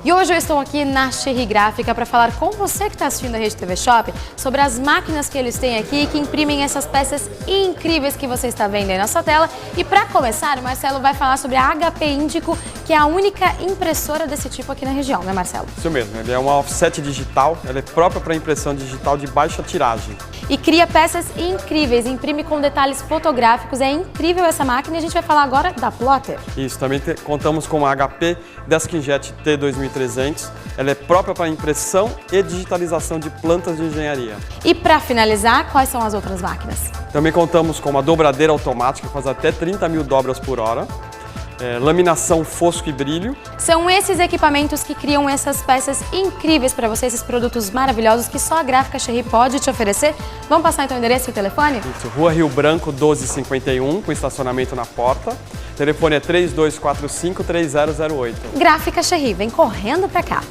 E hoje eu estou aqui na Cherry Gráfica para falar com você que está assistindo a Rede TV Shop sobre as máquinas que eles têm aqui que imprimem essas peças incríveis que você está vendo aí na sua tela. E para começar, o Marcelo vai falar sobre a HP Índico, que é a única impressora desse tipo aqui na região, né, Marcelo? Isso mesmo, ele é uma offset digital, ela é própria para impressão digital de baixa tiragem. E cria peças incríveis, imprime com detalhes fotográficos, é incrível essa máquina e a gente vai falar agora da Plotter. Isso, também contamos com a HP DeskJet T2300, ela é própria para impressão e digitalização de plantas de engenharia. E para finalizar, quais são as outras máquinas? Também contamos com uma dobradeira automática, que faz até 30.000 dobras por hora. Laminação fosco e brilho. São esses equipamentos que criam essas peças incríveis para você, esses produtos maravilhosos que só a Gráfica Cherry pode te oferecer. Vamos passar então o endereço e o telefone? Isso, Rua Rio Branco 1251, com estacionamento na porta. O telefone é 3245-3008. Gráfica Cherry, vem correndo para cá.